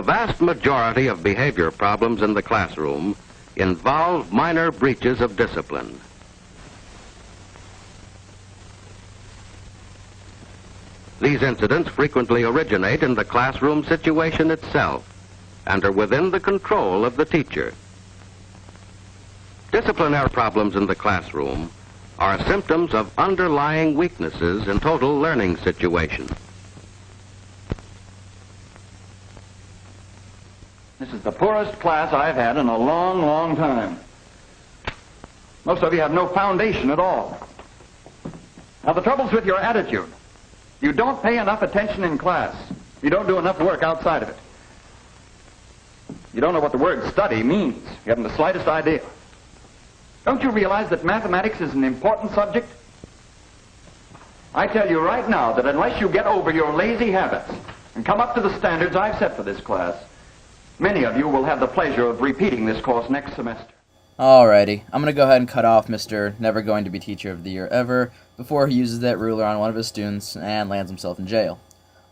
The vast majority of behavior problems in the classroom involve minor breaches of discipline. These incidents frequently originate in the classroom situation itself and are within the control of the teacher. Disciplinary problems in the classroom are symptoms of underlying weaknesses in total learning situations. This is the poorest class I've had in a long, long time. Most of you have no foundation at all. Now, the trouble's with your attitude. You don't pay enough attention in class. You don't do enough work outside of it. You don't know what the word study means. You haven't the slightest idea. Don't you realize that mathematics is an important subject? I tell you right now that unless you get over your lazy habits and come up to the standards I've set for this class, many of you will have the pleasure of repeating this course next semester. Alrighty, I'm going to go ahead and cut off Mr. Never Going to Be Teacher of the Year Ever before he uses that ruler on one of his students and lands himself in jail.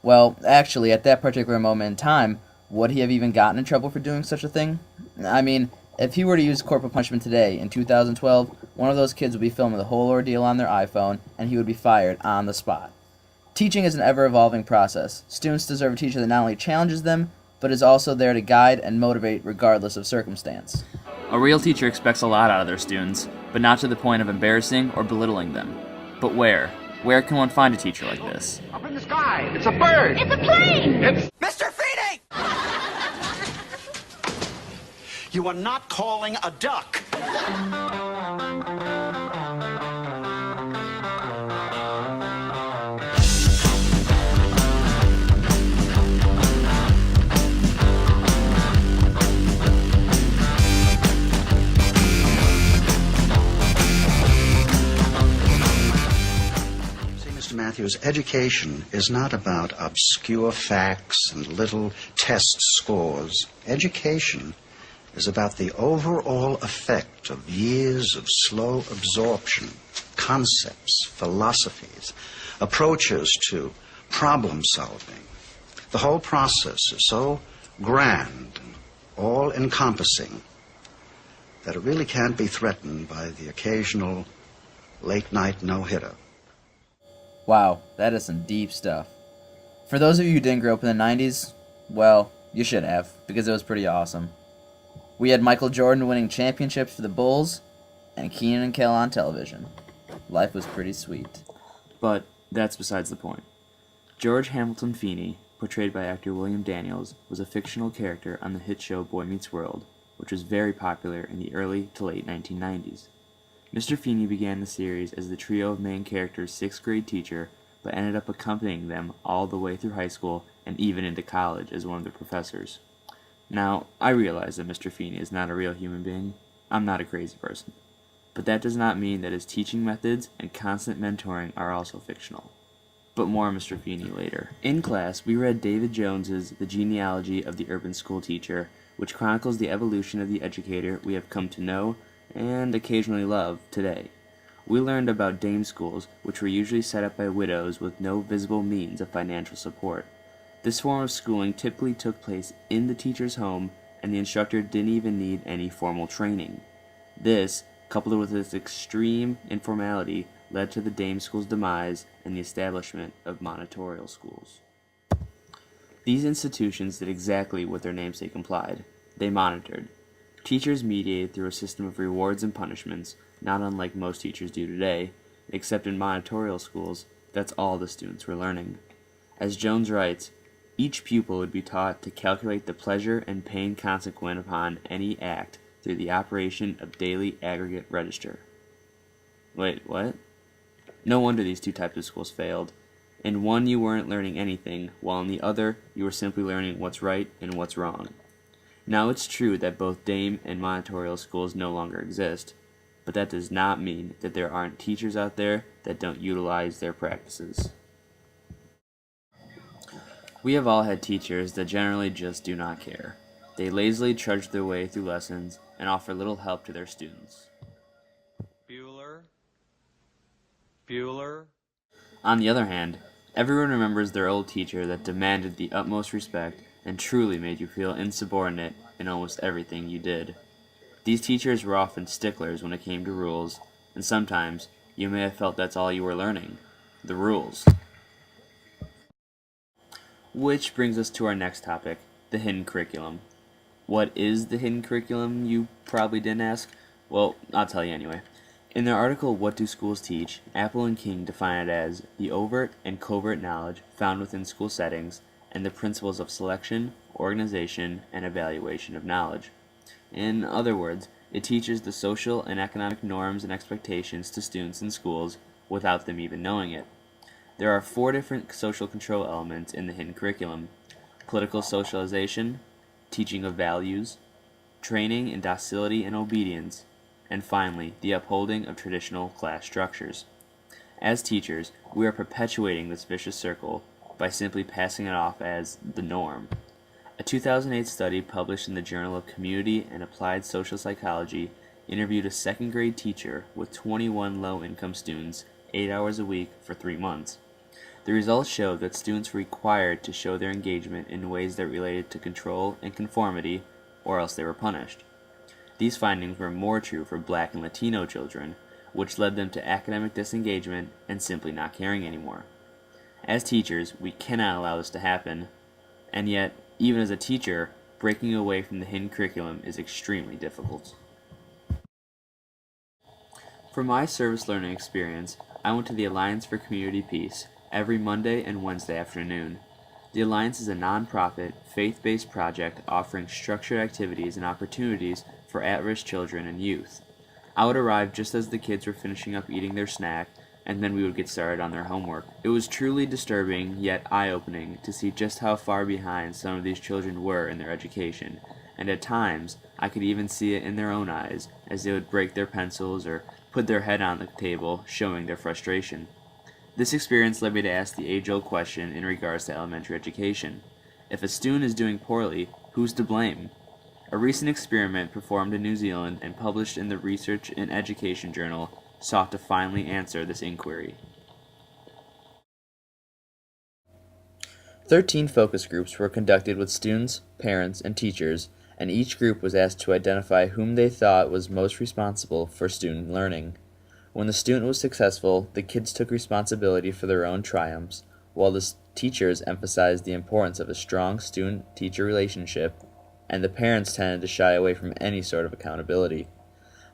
Well, actually, at that particular moment in time, would he have even gotten in trouble for doing such a thing? I mean, if he were to use corporal punishment today, in 2012, one of those kids would be filming the whole ordeal on their iPhone, and he would be fired on the spot. Teaching is an ever-evolving process. Students deserve a teacher that not only challenges them, but is also there to guide and motivate regardless of circumstance. A real teacher expects a lot out of their students, but not to the point of embarrassing or belittling them. But where? Where can one find a teacher like this? Up in the sky! It's a bird! It's a plane! It's... Mr. Feeney! You are not calling a duck. Matthews, education is not about obscure facts and little test scores. Education is about the overall effect of years of slow absorption, concepts, philosophies, approaches to problem solving. The whole process is so grand and all-encompassing that it really can't be threatened by the occasional late-night no-hitter. Wow, that is some deep stuff. For those of you who didn't grow up in the 90s, well, you should have, because it was pretty awesome. We had Michael Jordan winning championships for the Bulls, and Keenan and Kel on television. Life was pretty sweet. But that's besides the point. George Hamilton Feeney, portrayed by actor William Daniels, was a fictional character on the hit show Boy Meets World, which was very popular in the early to late 1990s. Mr. Feeney began the series as the trio of main characters' sixth-grade teacher, but ended up accompanying them all the way through high school and even into college as one of their professors. Now, I realize that Mr. Feeney is not a real human being. I'm not a crazy person. But that does not mean that his teaching methods and constant mentoring are also fictional. But more on Mr. Feeney later. In class, we read David Jones's The Genealogy of the Urban School Teacher, which chronicles the evolution of the educator we have come to know and occasionally love today. We learned about dame schools, which were usually set up by widows with no visible means of financial support. This form of schooling typically took place in the teacher's home, and the instructor didn't even need any formal training. This, coupled with its extreme informality, led to the dame school's demise and the establishment of monitorial schools. These institutions did exactly what their namesake implied. They monitored. Teachers mediated through a system of rewards and punishments, not unlike most teachers do today, except in monitorial schools, that's all the students were learning. As Jones writes, each pupil would be taught to calculate the pleasure and pain consequent upon any act through the operation of daily aggregate register. Wait, what? No wonder these two types of schools failed. In one you weren't learning anything, while in the other you were simply learning what's right and what's wrong. Now it's true that both dame and monitorial schools no longer exist, but that does not mean that there aren't teachers out there that don't utilize their practices. We have all had teachers that generally just do not care. They lazily trudge their way through lessons and offer little help to their students. Bueller. On the other hand, Everyone remembers their old teacher that demanded the utmost respect and truly made you feel insubordinate in almost everything you did. These teachers were often sticklers when it came to rules, and sometimes you may have felt that's all you were learning, the rules. Which brings us to our next topic, the hidden curriculum. What is the hidden curriculum, you probably didn't ask? Well, I'll tell you anyway. In their article, What Do Schools Teach?, Apple and King define it as the overt and covert knowledge found within school settings and the principles of selection, organization, and evaluation of knowledge. In other words, it teaches the social and economic norms and expectations to students in schools without them even knowing it. There are 4 different social control elements in the hidden curriculum: political socialization, teaching of values, training in docility and obedience, and finally, the upholding of traditional class structures. As teachers, we are perpetuating this vicious circle by simply passing it off as the norm. A 2008 study published in the Journal of Community and Applied Social Psychology interviewed a second-grade teacher with 21 low-income students 8 hours a week for 3 months. The results showed that students were required to show their engagement in ways that related to control and conformity, or else they were punished. These findings were more true for Black and Latino children, which led them to academic disengagement and simply not caring anymore. As teachers, we cannot allow this to happen, and yet, even as a teacher, breaking away from the hidden curriculum is extremely difficult. For my service learning experience, I went to the Alliance for Community Peace every Monday and Wednesday afternoon. The Alliance is a nonprofit, faith-based project offering structured activities and opportunities for at-risk children and youth. I would arrive just as the kids were finishing up eating their snack, and then we would get started on their homework. It was truly disturbing, yet eye-opening, to see just how far behind some of these children were in their education, and at times, I could even see it in their own eyes, as they would break their pencils or put their head on the table, showing their frustration. This experience led me to ask the age-old question in regards to elementary education. If a student is doing poorly, who's to blame? A recent experiment performed in New Zealand and published in the Research and Education Journal sought to finally answer this inquiry. 13 focus groups were conducted with students, parents, and teachers, and each group was asked to identify whom they thought was most responsible for student learning. When the student was successful, the kids took responsibility for their own triumphs, while the teachers emphasized the importance of a strong student-teacher relationship, and the parents tended to shy away from any sort of accountability.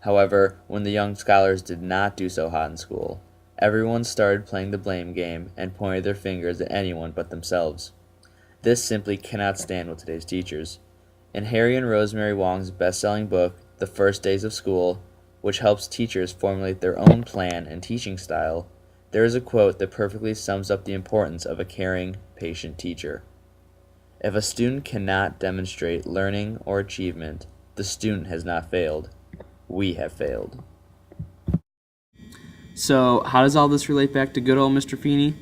However, when the young scholars did not do so hot in school, everyone started playing the blame game and pointed their fingers at anyone but themselves. This simply cannot stand with today's teachers. In Harry and Rosemary Wong's best-selling book, The First Days of School, which helps teachers formulate their own plan and teaching style, there is a quote that perfectly sums up the importance of a caring, patient teacher. If a student cannot demonstrate learning or achievement, the student has not failed. We have failed. So, how does all this relate back to good old Mr. Feeney?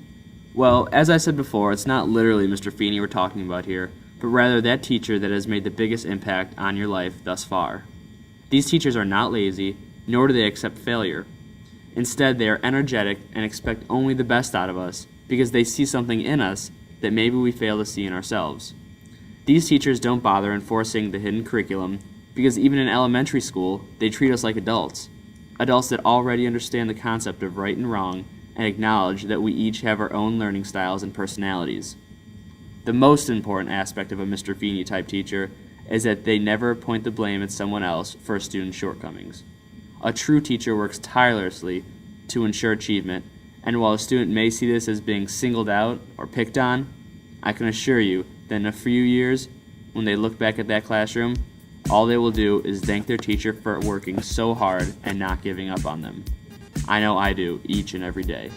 Well, as I said before, it's not literally Mr. Feeney we're talking about here, but rather that teacher that has made the biggest impact on your life thus far. These teachers are not lazy, nor do they accept failure. Instead, they are energetic and expect only the best out of us because they see something in us that maybe we fail to see in ourselves. These teachers don't bother enforcing the hidden curriculum because even in elementary school, they treat us like adults that already understand the concept of right and wrong and acknowledge that we each have our own learning styles and personalities. The most important aspect of a Mr. Feeney type teacher is that they never point the blame at someone else for a student's shortcomings. A true teacher works tirelessly to ensure achievement, and while a student may see this as being singled out or picked on, I can assure you that in a few years, when they look back at that classroom, all they will do is thank their teacher for working so hard and not giving up on them. I know I do each and every day.